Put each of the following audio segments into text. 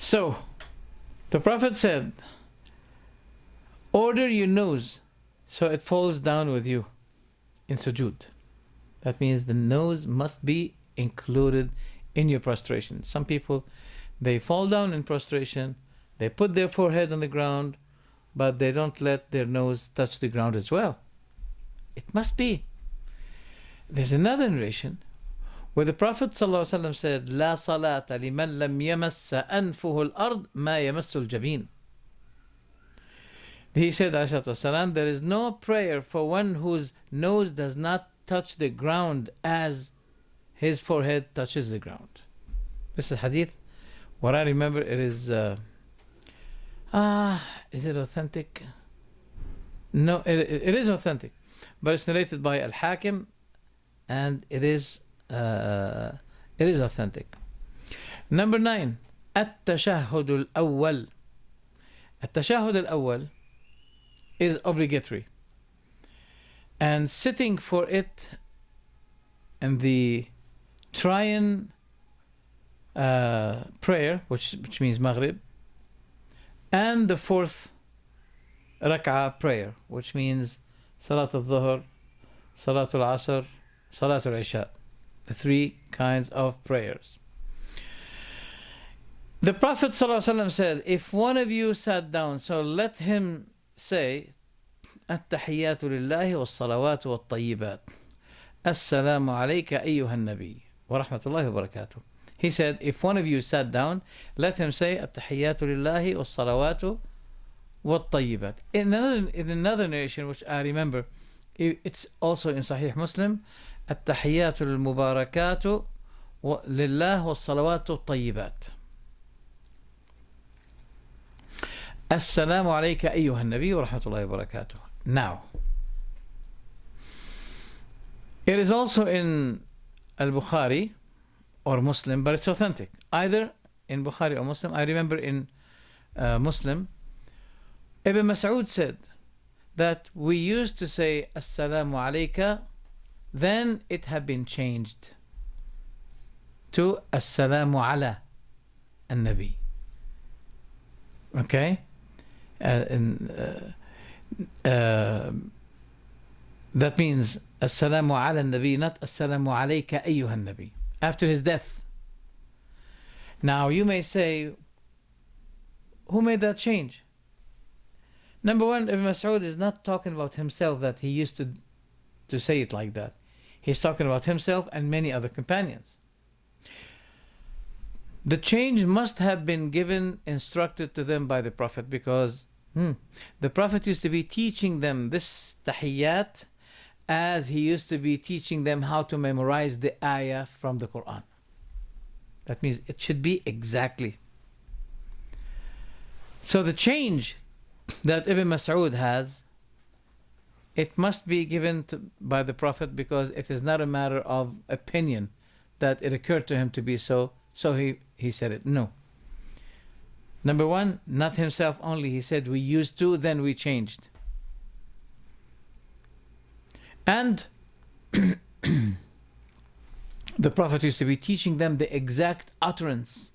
So, the Prophet said, order your nose so it falls down with you in sujood. That means the nose must be included in your prostration. Some people, they fall down in prostration, they put their forehead on the ground, but they don't let their nose touch the ground as well. It must be. There's another narration where the Prophet ﷺ said, لا صلاة لمن لم يمس أنفه الأرض ما يمس الجبين. He said, والسلام, there is no prayer for one whose nose does not touch the ground as his forehead touches the ground. This is hadith. What I remember, it is it authentic? No, it is authentic, but it's narrated by Al-Hakim, and it is authentic. Number 9, التشهد الأول. التشهد الأول is obligatory, and sitting for it in the Trian prayer, which means Maghrib, and the 4th Rak'ah prayer, which means Salat al-Dhuhr, Salat al-Asr, Salat al-Isha, the 3 kinds of prayers. The Prophet ﷺ said, if one of you sat down, so let him say, التحيات لله والصلوات والطيبات السلام عليك أيها النبي ورحمة الله وبركاته. He said, if one of you sat down, let him say التحيات لله والصلوات والطيبات. In another narration, which I remember, it's also in Sahih Muslim, التحيات المباركات لله والصلوات الطيبات. السلام عليك أيها النبي ورحمة الله وبركاته. Now, it is also in Al-Bukhari or Muslim, but it's authentic. Either in Bukhari or Muslim. I remember in Muslim, Ibn Mas'ud said that we used to say Assalamu alayka, then it had been changed to Assalamu ala an-Nabi. Okay? That means Assalamu ala nabi, not Assalamu alayka ayyuhan nabi, after his death. Now you may say, who made that change? Number one, Ibn Mas'ud is not talking about himself that he used to say it like that. He's talking about himself and many other companions. The change must have been instructed to them by the Prophet, because the Prophet used to be teaching them this tahiyyat as he used to be teaching them how to memorize the ayah from the Quran. That means it should be exactly. So the change that Ibn Mas'ud has, it must be given by the Prophet, because it is not a matter of opinion that it occurred to him to be so he said it. No. Number one, not himself only. He said we used to, then we changed. And the Prophet used to be teaching them the exact utterance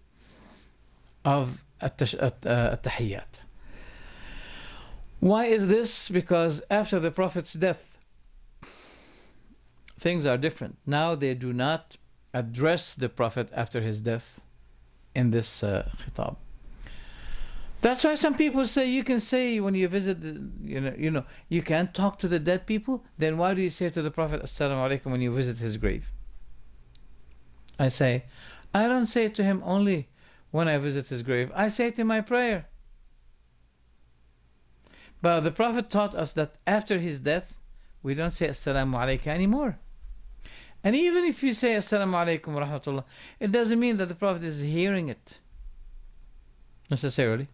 of at-tahiyyat. Why is this? Because after the Prophet's death, things are different. Now they do not address the Prophet after his death in this khitab. That's why some people say you can say when you visit, you can't talk to the dead people. Then why do you say to the Prophet Assalamu alaikum when you visit his grave? I say, I don't say it to him only when I visit his grave. I say it in my prayer. But the Prophet taught us that after his death, we don't say Assalamu alaikum anymore. And even if you say Assalamu alaikum wa rahmatullah, it doesn't mean that the Prophet is hearing it necessarily.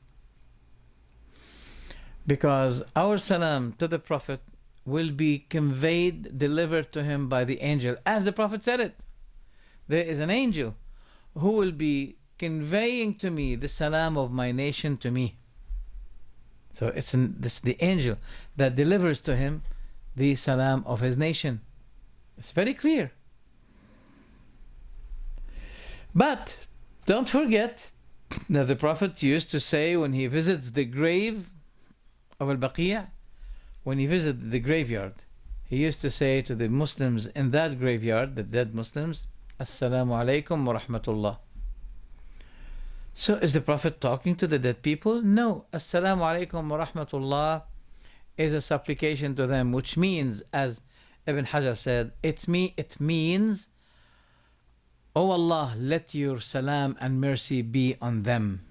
Because our salam to the Prophet will be conveyed, delivered to him by the angel, as the Prophet said it. There is an angel who will be conveying to me the salam of my nation to me. So it's the angel that delivers to him the salam of his nation. It's very clear. But don't forget Now, the Prophet used to say when he visits the grave of Al-Baqi', when he visited the graveyard, he used to say to the Muslims in that graveyard, the dead Muslims, Assalamu alaikum wa rahmatullah. So is the Prophet talking to the dead people? No. Assalamu alaikum wa rahmatullah is a supplication to them, which means, as Ibn Hajar said, it means, O Allah, let your salam and mercy be on them.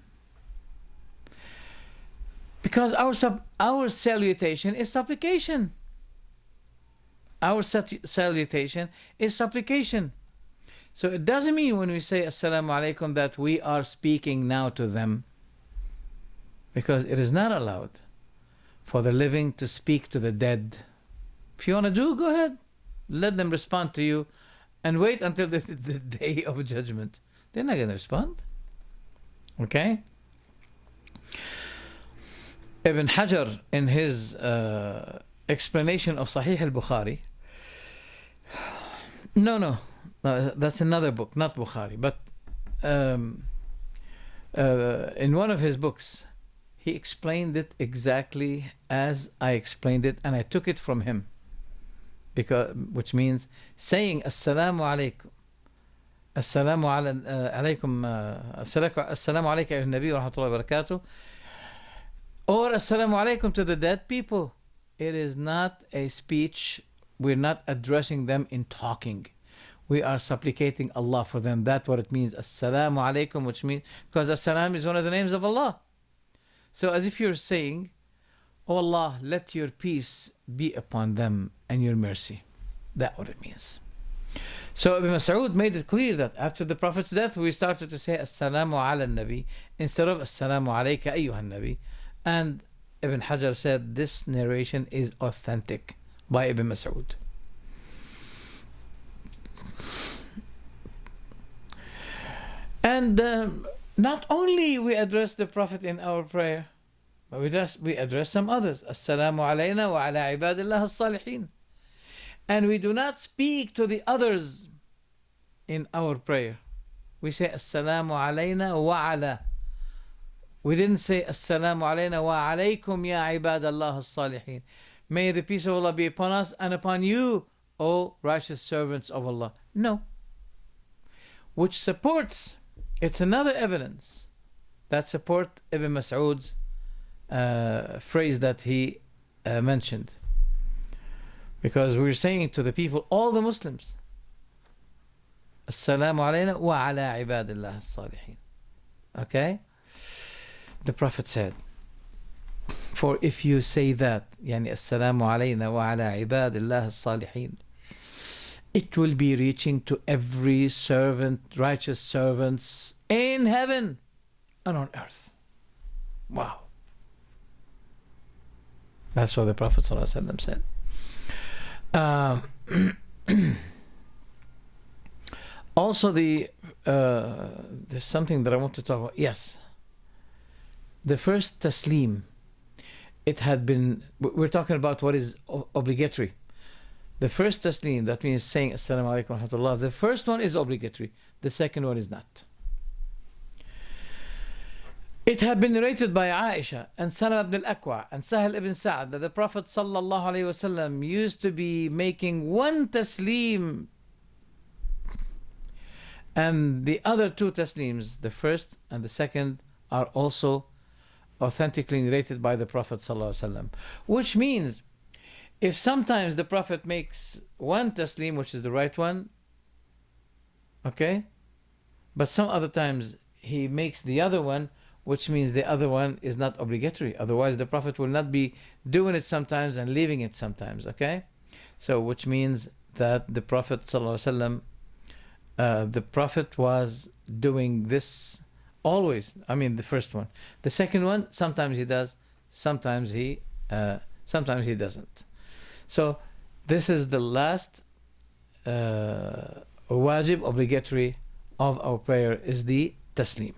Because our salutation is supplication. Our salutation is supplication. So it doesn't mean when we say Assalamu alaikum that we are speaking now to them. Because it is not allowed for the living to speak to the dead. If you want to do, go ahead. Let them respond to you and wait until the day of judgment. They're not going to respond. Okay? Ibn Hajar, in his explanation of Sahih al-Bukhari, no, that's another book, not Bukhari, but in one of his books, he explained it exactly as I explained it, and I took it from him, which means saying Assalamu alaikum, Assalamu alaikum, Assalamu alaikum ya Nabi wa rahmatullahi wa barakatuh, or Assalamu alaikum to the dead people. It is not a speech. We're not addressing them in talking. We are supplicating Allah for them. That's what it means. Assalamu alaikum, which means, because Assalam is one of the names of Allah. So as if you're saying, Oh Allah, let your peace be upon them and your mercy. That's what it means. So Ibn Mas'ud made it clear that after the Prophet's death, we started to say Assalamu ala nabi instead of Assalamu alayka ayyuhan nabi. And Ibn Hajar said this narration is authentic by Ibn Mas'ud. And not only we address the Prophet in our prayer, but we address some others. Assalamu alayna wa ala ibadillah as-salihin. And we do not speak to the others in our prayer. We say Assalamu alayna wa ala. We didn't say Assalamu alayna wa alaykum ya ibadallah as-salihin. May the peace of Allah be upon us and upon you, O righteous servants of Allah. No. Which supports, it's another evidence that support Ibn Mas'ud's phrase that he mentioned. Because we're saying to the people, all the Muslims, Assalamu alayna wa ala ibadillah as-salihin. Okay? The Prophet said, for if you say that, yani Assalamu alayna wa ala ibadillah as-salihin, it will be reaching to every servant, righteous servants in heaven and on earth. Wow. That's what the Prophet ﷺ said. Also, there's something that I want to talk about. Yes. The first taslim, it had been, we're talking about what is obligatory. The first taslim, that means saying Assalamu alaikum wa rahmatullah, the first one is obligatory. The second one is not. It had been narrated by Aisha and Salam ibn al-Aqwa and Sahel ibn Sa'ad that the Prophet sallallahu alayhi wasallam used to be making one taslim, and the other two taslims, the first and the second, are also authentically narrated by the Prophet sallallahu alayhi wasallam. Which means, if sometimes the Prophet makes one taslim, which is the right one, okay, but some other times he makes the other one, which means the other one is not obligatory. Otherwise, the Prophet will not be doing it sometimes and leaving it sometimes, okay? So, which means that the Prophet ﷺ, the Prophet was doing this always. I mean, the first one. The second one, sometimes he does, sometimes he doesn't. So, this is the last wajib, obligatory of our prayer, is the taslim.